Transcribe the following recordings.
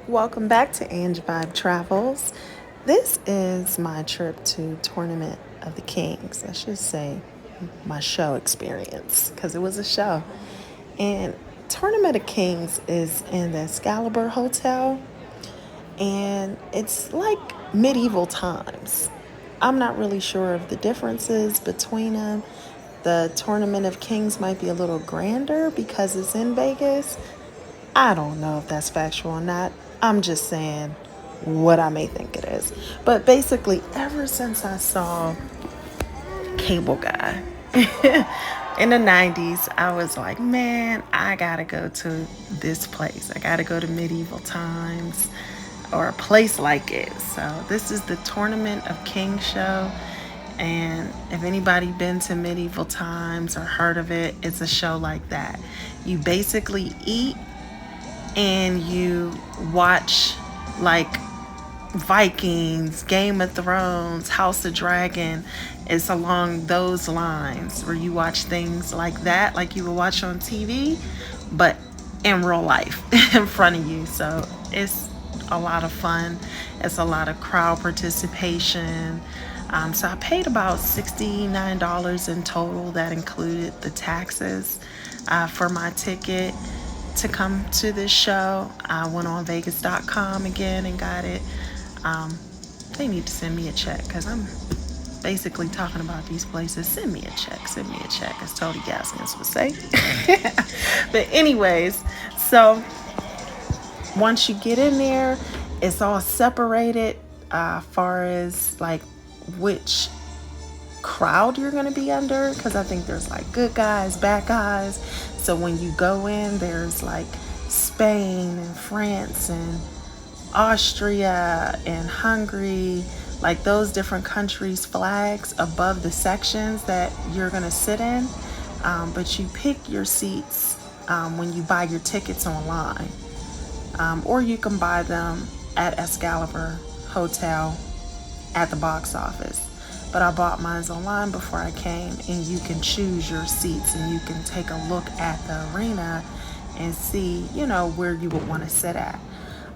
Welcome back to Ange Vibe Travels. This is my trip to Tournament of the Kings. I should say my show experience because it was a show. And Tournament of Kings is in the Excalibur Hotel, and it's like medieval times. I'm not really sure of the differences between them. The Tournament of Kings might be a little grander because it's in Vegas. I don't know if that's factual or not. I'm just saying what I may think it is. But basically, ever since I saw Cable Guy in the 90s, I was like, man, I gotta go to this place. I gotta go to medieval times or a place like it. So, this is the Tournament of Kings show. And if anybody been to medieval times or heard of it, it's a show like that. You basically eat and you watch like Vikings, Game of Thrones, House of Dragon. It's along those lines where you watch things like that, like you would watch on TV, but in real life in front of you. So it's a lot of fun. It's a lot of crowd participation. So I paid about $69 in total. That included the taxes for my ticket to come to this show. I went on Vegas.com again and got it. They need to send me a check because I'm basically talking about these places. Send me a check. Send me a check, as Tony Gaskins would say. But anyways, so once you get in there, it's all separated far as like which crowd you're going to be under, because I think there's like good guys, bad guys. So when you go in, there's like Spain and France and Austria and Hungary, like those different countries' flags above the sections that you're going to sit in. But you pick your seats when you buy your tickets online, or you can buy them at Excalibur Hotel at the box office. But I bought mine online before I came, and you can choose your seats and you can take a look at the arena and see, where you would want to sit at.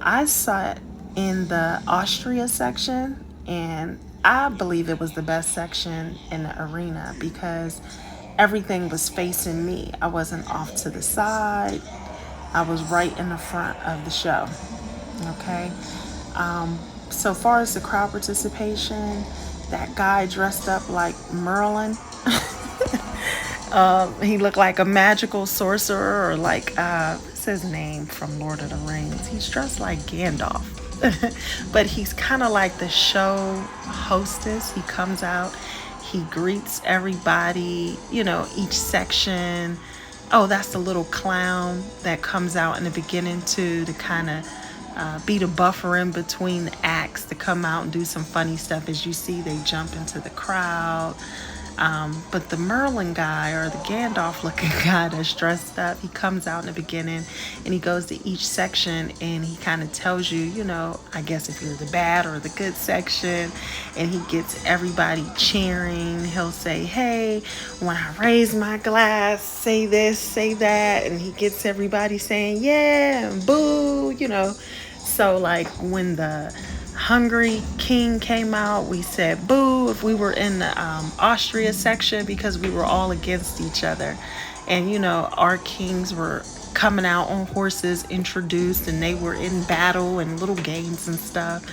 I sat in the Austria section, and I believe it was the best section in the arena because everything was facing me. I wasn't off to the side. I was right in the front of the show. Okay. So far as the crowd participation, that guy dressed up like Merlin. He looked like a magical sorcerer, or like what's his name from Lord of the Rings? He's dressed like Gandalf. But he's kind of like the show hostess. He comes out, he greets everybody, each section. Oh, that's the little clown that comes out in the beginning too, to kind of be the buffer in between the acts, to come out and do some funny stuff. As you see, they jump into the crowd. But the Merlin guy, or the Gandalf looking guy that's dressed up, he comes out in the beginning and he goes to each section and he kind of tells you, I guess if you're the bad or the good section, and he gets everybody cheering. He'll say, hey, when I raise my glass, say this, say that. And he gets everybody saying, yeah, and boo, So like when the Hungry King came out, we said boo if we were in the Austria section, because we were all against each other. And our kings were coming out on horses, introduced, and they were in battle and little games and stuff,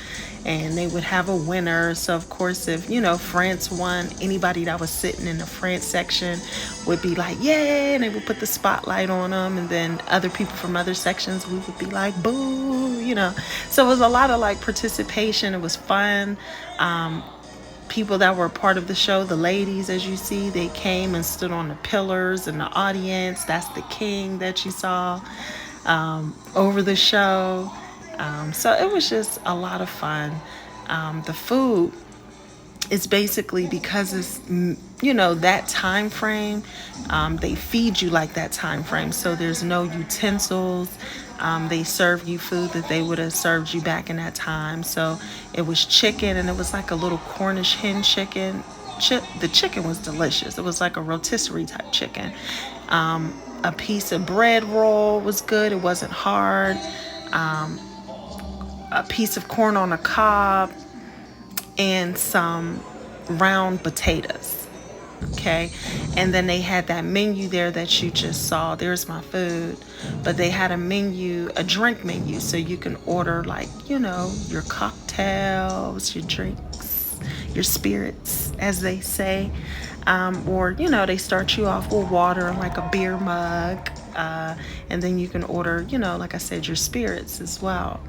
and they would have a winner. So of course, if France won, anybody that was sitting in the France section would be like yay, and they would put the spotlight on them. And then other people from other sections, we would be like boo. So it was a lot of like participation. It was fun. People that were a part of the show, the ladies, as you see, they came and stood on the pillars in the audience. That's the king that you saw over the show. So it was just a lot of fun. The food is basically, because it's that time frame, they feed you like that time frame. So there's no utensils. They serve you food that they would have served you back in that time. So it was chicken, and it was like a little Cornish hen chicken. The chicken was delicious. It was like a rotisserie type chicken. A piece of bread roll was good. It wasn't hard. a piece of corn on a cob, and some round potatoes. Okay. And then they had that menu there that you just saw. There's my food. But they had a menu, a drink menu. So you can order, like, your cocktails, your drinks, your spirits, as they say. Or, they start you off with water, like a beer mug. And then you can order, like I said, your spirits as well.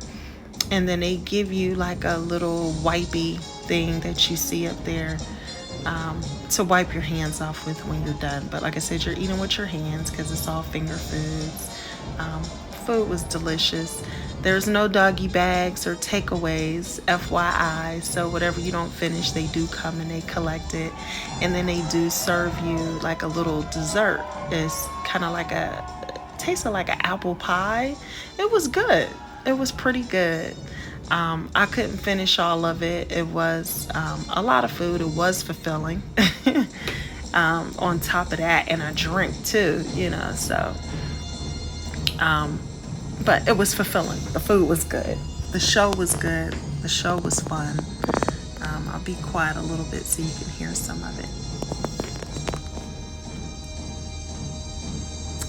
And then they give you like a little wipey thing that you see up there, to wipe your hands off with when you're done. But like I said, you're eating with your hands because it's all finger foods. Food was delicious. There's no doggy bags or takeaways, FYI. So whatever you don't finish, they do come and they collect it. And then they do serve you like a little dessert. It's kind of like tasted like an apple pie. It was good. It was pretty good. I couldn't finish all of it. It was a lot of food. It was fulfilling. On top of that, and a drink too, so. But it was fulfilling. The food was good. The show was good. The show was fun. I'll be quiet a little bit so you can hear some of it.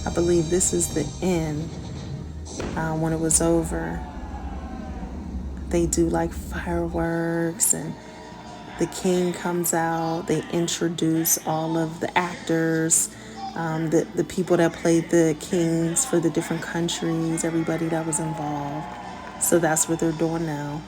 I believe this is the end. When it was over, they do like fireworks, and the king comes out. They introduce all of the actors, the people that played the kings for the different countries, everybody that was involved. So that's what they're doing now.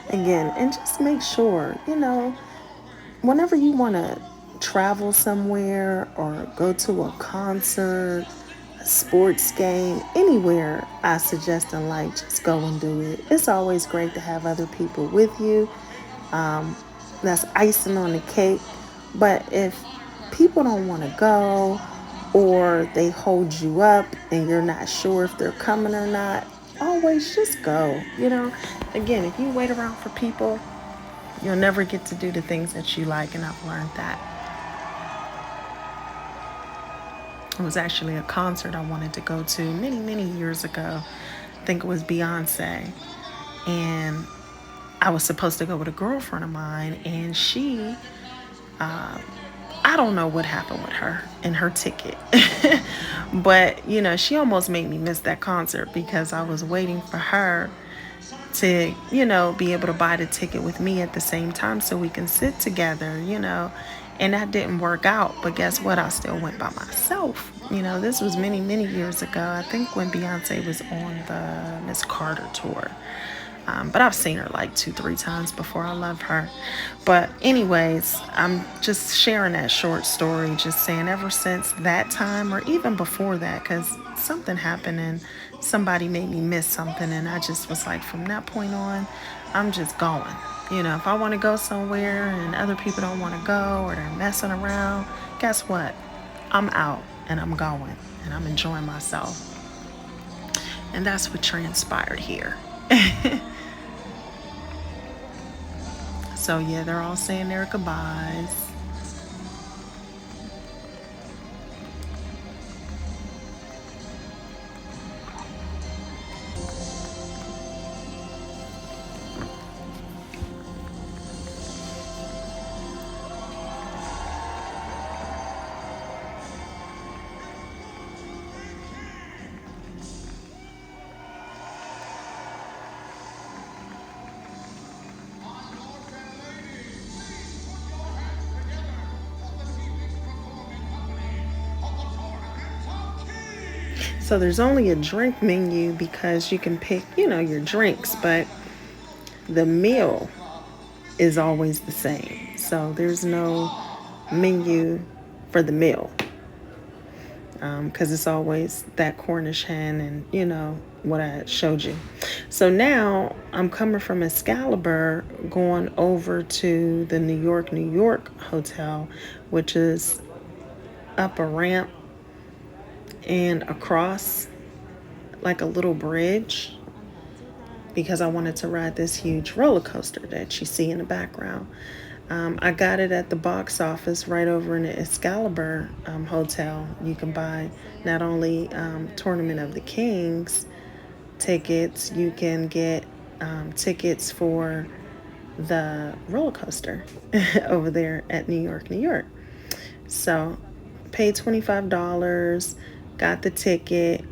Again, and just make sure, whenever you want to travel somewhere or go to a concert, a sports game, anywhere, I suggest in life, just go and do it. It's always great to have other people with you. That's icing on the cake. But if people don't want to go, or they hold you up and you're not sure if they're coming or not, always just go. Again, if you wait around for people, you'll never get to do the things that you like, and I've learned that. It was actually a concert I wanted to go to many, many years ago. I think it was Beyonce. And I was supposed to go with a girlfriend of mine, and she, I don't know what happened with her and her ticket. But, she almost made me miss that concert because I was waiting for her to, be able to buy the ticket with me at the same time so we can sit together, And that didn't work out. But guess what? I still went by myself. This was many, many years ago. I think when Beyonce was on the Miss Carter tour. But I've seen her like 2-3 times before. I love her. But anyways, I'm just sharing that short story, just saying ever since that time, or even before that, because something happened and somebody made me miss something. And I just was like, from that point on, I'm just going. If I want to go somewhere and other people don't want to go, or they're messing around, guess what? I'm out and I'm going and I'm enjoying myself. And that's what transpired here. So yeah, they're all saying their goodbyes. So there's only a drink menu because you can pick, your drinks, but the meal is always the same. So there's no menu for the meal, because it's always that Cornish hen and, what I showed you. So now I'm coming from Excalibur going over to the New York hotel, which is up a ramp and across like a little bridge. because I wanted to ride this huge roller coaster that you see in the background. I got it at the box office right over in the Excalibur hotel. You can buy not only Tournament of the Kings tickets, you can get tickets for the roller coaster over there at New York, New York. So, paid $25, got the ticket,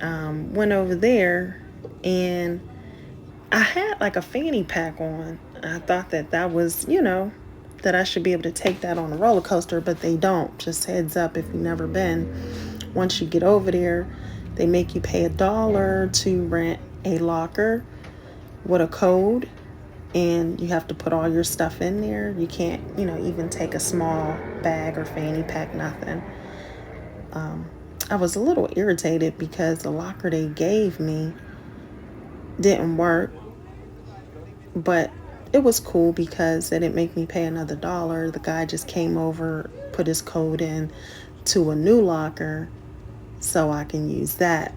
went over there, and I had like a fanny pack on. I thought that that was, that I should be able to take that on a roller coaster, but they don't. Just heads up if you've never been. Once you get over there, they make you pay $1 to rent a locker with a code, and you have to put all your stuff in there. You can't, even take a small bag or fanny pack, nothing. I was a little irritated because the locker they gave me didn't work, but it was cool because they didn't make me pay another $1. The guy just came over, put his code in to a new locker so I can use that,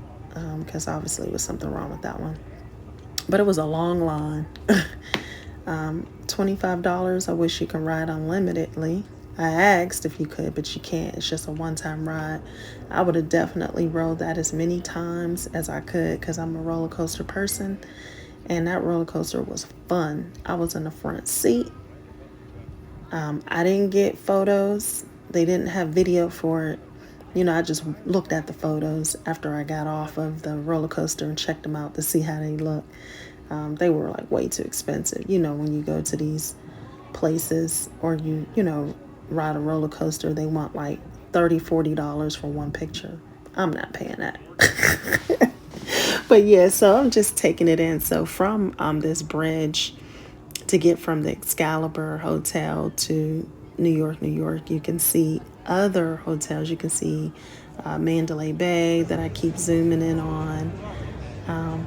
because obviously there was something wrong with that one. But it was a long line. $25. I wish you could ride unlimitedly. I asked if you could, but you can't. It's just a one-time ride. I would have definitely rode that as many times as I could because I'm a roller coaster person. And that roller coaster was fun. I was in the front seat. I didn't get photos. They didn't have video for it. I just looked at the photos after I got off of the roller coaster and checked them out to see how they look. They were like way too expensive. When you go to these places or you ride a roller coaster, they want like $30-$40 for one picture. I'm not paying that. But yeah, so I'm just taking it in. So from this bridge to get from the Excalibur Hotel to New York, New York, you can see other hotels. You can see Mandalay Bay that I keep zooming in on.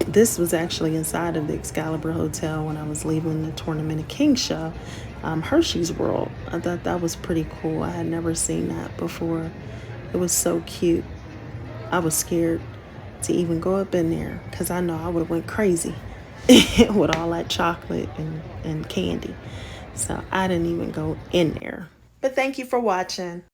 This was actually inside of the Excalibur Hotel when I was leaving the Tournament of Kings show. Hershey's World. I thought that was pretty cool. I had never seen that before. It was so cute. I was scared to even go up in there because I know I would have went crazy with all that chocolate and candy. So I didn't even go in there. But thank you for watching.